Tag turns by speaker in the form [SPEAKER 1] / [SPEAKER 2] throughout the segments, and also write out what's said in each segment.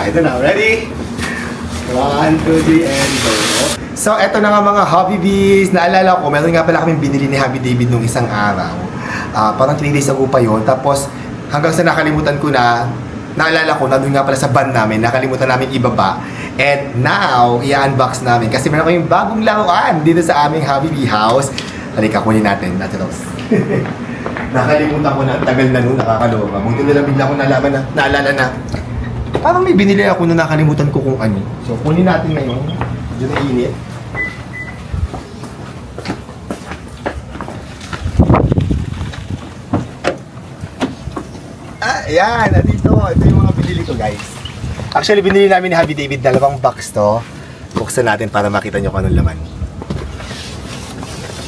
[SPEAKER 1] ito na. Ready? 1, 2, 3, and go. So, eto na nga mga Hobby Bees. Naalala ko, meron nga pala kaming binili ni Happy David nung isang araw. Parang 3 days ago pa yun. Tapos, hanggang sa nakalimutan ko na, naalala ko, nandun nga pala sa van namin, nakalimutan namin ibaba. And now, i-unbox namin. Kasi meron kaming bagong laruan dito sa aming Hobby Bee house. Halika, kunin natin. Natin Rose. Nakalimutan ko na, tagal na nun, nakakaloka. Buti na lang bigla ko naalala na, parang may binili ako na nakalimutan ko kung ano. So, kunin natin ngayon. Diyan na init. Ayan, nandito. Ito yung mga binili ko, guys. Actually, binili namin ni Happy David, 2 box to. Buksan natin para makita nyo kung anong laman.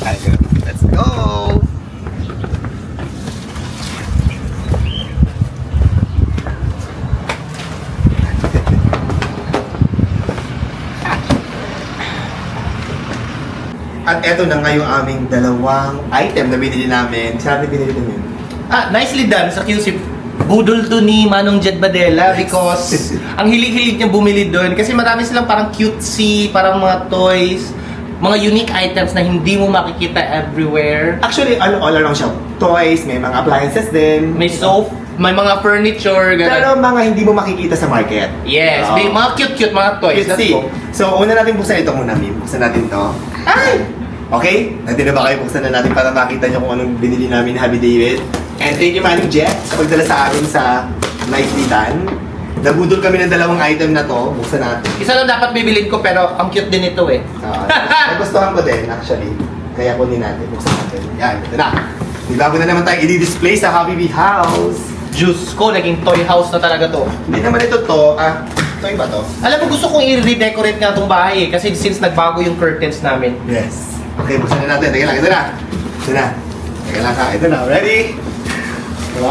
[SPEAKER 1] Ayun, let's go! At eto na nga yung aming 2 item na binili namin. Saan natin binili namin?
[SPEAKER 2] Nicely done sa QC. Budol to ni Manong Jed Badella because ang hilig-hilig niya bumili doon kasi marami silang parang cutesy, parang mga toys, mga unique items na hindi mo makikita everywhere.
[SPEAKER 1] Actually, all around shop. Toys, may mga appliances din.
[SPEAKER 2] May soap, may mga furniture,
[SPEAKER 1] Pero
[SPEAKER 2] ganun.
[SPEAKER 1] mga hindi mo makikita sa market.
[SPEAKER 2] Yes, may mga cute-cute mga toys. Let's
[SPEAKER 1] Cutesy.
[SPEAKER 2] go.
[SPEAKER 1] So, una natin buksan ito muna, Mim. Buksan natin to.
[SPEAKER 2] Ay!
[SPEAKER 1] Okay? Nandito na ba kayo? Buksan na natin para makita nyo kung anong binili namin ni Happy David. And thank you, Manong Jet, sa pagdala sa amin sa Nicely Done. Nabudol kami ng 2 item na to. Buksan natin.
[SPEAKER 2] Isa lang dapat bibilin ko pero ang cute din ito eh.
[SPEAKER 1] Nagustuhan ko din, actually. Kaya kunin natin. Buksan natin. Yan, ito na. Bago na naman tayo i-display sa Hobby Bee house.
[SPEAKER 2] Diyos ko, naging toy house na talaga to.
[SPEAKER 1] Hindi naman ito to. Toy ba to?
[SPEAKER 2] Alam mo, gusto kong i-redecorate nga itong bahay eh. Kasi since nagbago yung curtains namin.
[SPEAKER 1] Yes. Okay, buksan na natin. Teka lang, ito na. Ito na. Teka lang ha. Ito na. Ready? 1,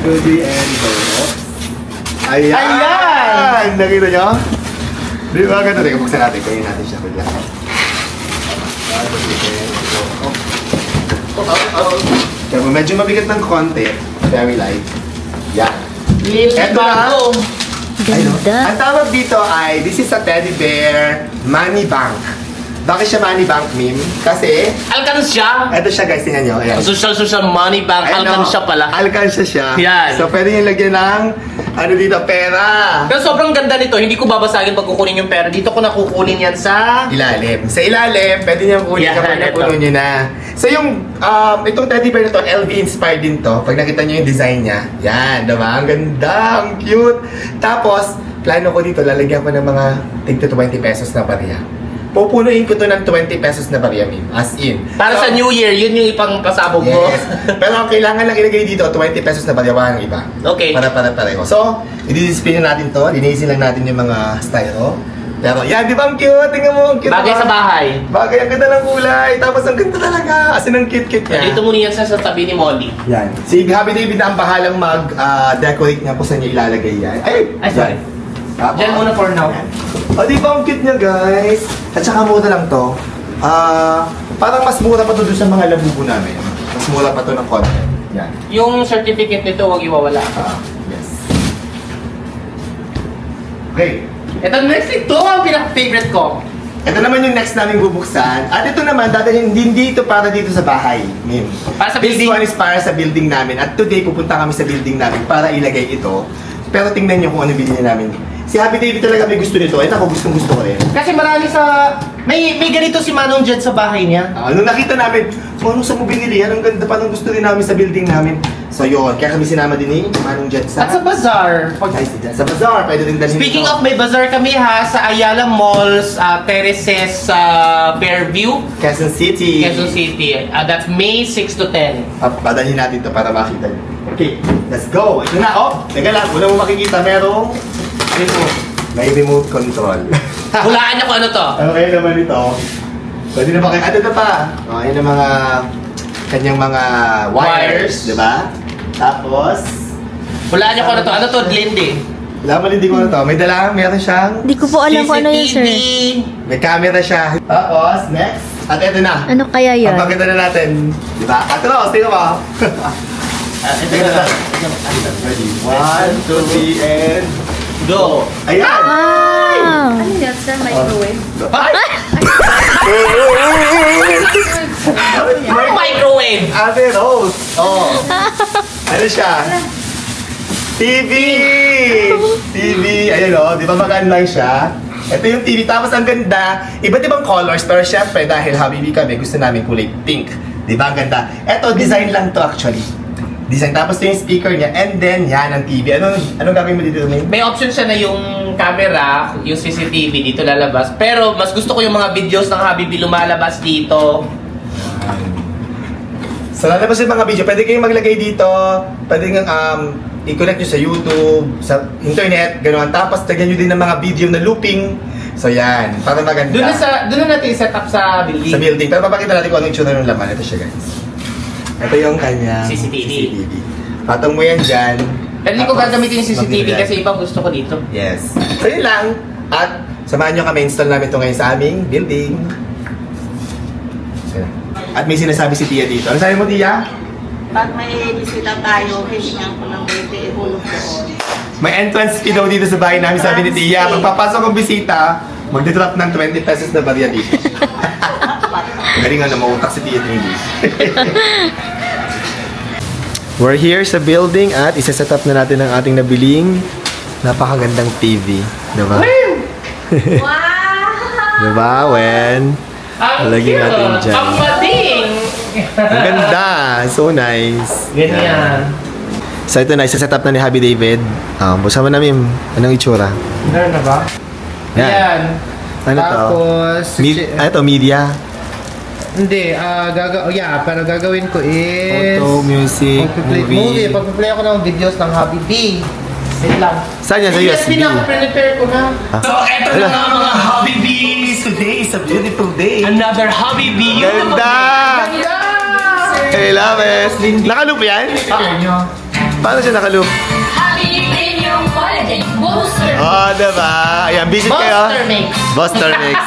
[SPEAKER 1] 2, 3, and go. Ayan!
[SPEAKER 2] Ayan!
[SPEAKER 1] Nakita nyo? Di ba ganda? Teka, buksan natin. Kunin natin siya. Kunin natin. Kaya medyo mabigat ng konti. Very light. Yan. Eto na.
[SPEAKER 3] Ganda.
[SPEAKER 1] Ang tawag dito ay, this is a teddy bear money bank. Bakit siya money bank, Mim? Kasi,
[SPEAKER 2] Alkansya!
[SPEAKER 1] eto siya guys, tingnan nyo. Ayan.
[SPEAKER 2] Social money bank,
[SPEAKER 1] Ayan,
[SPEAKER 2] alkansya pala.
[SPEAKER 1] Alkansya siya.
[SPEAKER 2] Yan.
[SPEAKER 1] So, pwede nyo lagyan ng, ano dito, pera.
[SPEAKER 2] Pero sobrang ganda nito, hindi ko babasagin pag kukunin yung pera. Dito ko na kukunin yan sa...
[SPEAKER 1] Ilalim. Sa ilalim, pwede nyo kunin
[SPEAKER 2] Yan,
[SPEAKER 1] kapag
[SPEAKER 2] ito.
[SPEAKER 1] napuno nyo na. So, yung, itong teddy bear na to, LV inspired din to. Pag nakita nyo yung design niya, yan, diba? Ang ganda, ang cute. Tapos, plano ko dito, lalagyan ko ng mga tig 20 pesos na barya. Pupunuin ko to ng 20 pesos na barya, Mim. As in.
[SPEAKER 2] Para
[SPEAKER 1] So,
[SPEAKER 2] sa New Year, yun yung ipang pasabog mo.
[SPEAKER 1] yes. Pero ang kailangan lang ilagay dito, 20 pesos na barya, walang iba.
[SPEAKER 2] Okay.
[SPEAKER 1] Para pareho. So, i-display na natin to. Linisin lang natin yung mga styro. Pero, yan, di ba ang cute? Tingnan mo, ang cute.
[SPEAKER 2] Bagay
[SPEAKER 1] ba?
[SPEAKER 2] sa bahay.
[SPEAKER 1] Bagay, ang ganda ng kulay. Tapos, ang ganda talaga. As in, ang cute-cute niya.
[SPEAKER 2] Dito muna yan sa tabi ni Molly.
[SPEAKER 1] Yan. Si Happy David na ang bahalang mag-decorate niya kung saan niya ilalagay yan.
[SPEAKER 2] Ay, sorry.
[SPEAKER 1] Tapos,
[SPEAKER 2] Diyan muna for now.
[SPEAKER 1] o, di ba ang cute niya, guys? At saka mura lang to. Parang mas mura pa to doon sa mga labubo namin. Mas mura pa to ng konti. Yan.
[SPEAKER 2] Yung certificate nito, huwag iwawala.
[SPEAKER 1] Yes. Okay.
[SPEAKER 2] Ito next, ito ang pinaka-favorite ko.
[SPEAKER 1] Ito naman yung next namin bubuksan. At ito naman, dadalhin din dito para dito sa bahay, Mim.
[SPEAKER 2] Para sa
[SPEAKER 1] This
[SPEAKER 2] building.
[SPEAKER 1] one is para sa building namin. At today, pupunta kami sa building namin para ilagay ito. Pero tingnan nyo kung ano binili namin. Si Happy David talaga may gusto nito. Ito ako gustong gusto ko rin.
[SPEAKER 2] Kasi marami sa... May ganito si Manong Jed sa bahay niya.
[SPEAKER 1] Nung nakita namin, so anong sa mo binili? Yan, ang ganda pa ng gusto rin namin sa building namin. So yun, kaya kami sinama din ni Manong Jet sa...
[SPEAKER 2] At sa bazaar.
[SPEAKER 1] Guys, sa bazaar, pwede rin dalhin
[SPEAKER 2] Speaking
[SPEAKER 1] ito.
[SPEAKER 2] of, may bazaar kami ha sa Ayala Malls, Terraces, Fairview,
[SPEAKER 1] Quezon City.
[SPEAKER 2] Quezon City. That's May 6 to 10.
[SPEAKER 1] Padalhin natin to para makita nyo. Okay, let's go. Ito na, oh. Teka lang, una mo makikita, merong... Ano ito? May remote control.
[SPEAKER 2] Hulaan niyo kung ano to.
[SPEAKER 1] Ano kayo naman ito? Pwede na ba kayo? Ito pa. Oh, yun ang mga... Kanyang mga wires,
[SPEAKER 2] Wires.
[SPEAKER 1] di ba? Tapos...
[SPEAKER 2] Hulaan niyo kung ano to. Ano to, Lindy?
[SPEAKER 1] Laman hindi ko ano to. May dala, meron siyang...
[SPEAKER 3] Di ko po alam kung ano yun, sir.
[SPEAKER 1] May camera siya. Tapos, next. At ito na.
[SPEAKER 3] Ano kaya yan?
[SPEAKER 1] Ang pagkita na natin. Di ba? At ito, tingnan mo.
[SPEAKER 2] Ito
[SPEAKER 1] Tingnan na. Ready? 1, 2, 3, and...
[SPEAKER 2] Go!
[SPEAKER 1] Ayan!
[SPEAKER 3] Wow!
[SPEAKER 4] Ano yan, sir? Microwave?
[SPEAKER 2] Ay! Microwave!
[SPEAKER 1] Ate Rose! Oh. Ano siya? TV! TV! Ayan o, di ba maganda lang siya? Ito yung TV, tapos ang ganda, iba't ibang colors, pero syempre dahil Habibi kami, gusto namin kulay pink. Di ba ang ganda? Ito, design lang to actually. Design, tapos ito yung speaker niya, and then yan ang TV. Anong gagawin mo dito, May?
[SPEAKER 2] May option siya na yung camera, yung CCTV dito lalabas. Pero mas gusto ko yung mga videos ng Habibi lumalabas dito.
[SPEAKER 1] So lalabas yung mga video, pwede kayong maglagay dito, pwede kang i-connect nyo sa YouTube, sa internet, gano'n. Tapos tagyan nyo din ng mga video na looping. So yan, para maganda.
[SPEAKER 2] Doon na natin set up sa building.
[SPEAKER 1] Sa building. Pero papakita natin kung anong itsura ng laman. Ito siya, guys. Ito yung kanya
[SPEAKER 2] CCTV.
[SPEAKER 1] Patong mo yan dyan.
[SPEAKER 2] Pero hindi ko
[SPEAKER 1] Tapos,
[SPEAKER 2] gagamitin yung CCTV
[SPEAKER 1] magbibigay.
[SPEAKER 2] kasi ibang gusto ko dito.
[SPEAKER 1] Yes. So yun lang. At samahan nyo kami, install namin ito ngayon sa aming building. Ayan. At may sinasabi si Tia dito. Ano sabi mo, Tia?
[SPEAKER 5] Pag may bisita tayo, hihingan ko ng baby, ihulog doon.
[SPEAKER 1] May entrance fee daw dito sa bahay namin, sabi ni Tia. Pagpapasok ng bisita, magdidrop ng 20 pesos na barya dito. Galing nga na mautak si Tia Trinity. We're here sa building at isa-set up na natin ang ating nabiling napakagandang TV. Diba? Diba, Wen? Lagyan natin dyan.
[SPEAKER 2] Ang bading!
[SPEAKER 1] Ang ganda! So nice.
[SPEAKER 2] Ganyan.
[SPEAKER 1] So ito na, isa-set up na ni Happy David. Busa mo namin, anong itsura?
[SPEAKER 2] Meron na ba?
[SPEAKER 1] Yan.
[SPEAKER 2] Ayan.
[SPEAKER 1] Ano to?
[SPEAKER 2] Tapos,
[SPEAKER 1] Ito, media.
[SPEAKER 2] hindi, pero gagawin ko is...
[SPEAKER 1] Photo, music, movie.
[SPEAKER 2] Pagpa-play ako ng videos ng Habibi. Wait lang.
[SPEAKER 1] Saan yan? Sa USB?
[SPEAKER 2] na, prepare ko na. So, eto na nga mga Habibis!
[SPEAKER 1] Today is a beautiful day.
[SPEAKER 2] Another Habibi!
[SPEAKER 1] Ganda!
[SPEAKER 2] Ganda!
[SPEAKER 1] I love it! Nakaloop yan? Paano siya nakaloop?
[SPEAKER 4] Happy Premium Collagen Booster!
[SPEAKER 1] Oh, diba? Ayan, visit kayo.
[SPEAKER 2] Monster Mix!
[SPEAKER 1] Buster Mix.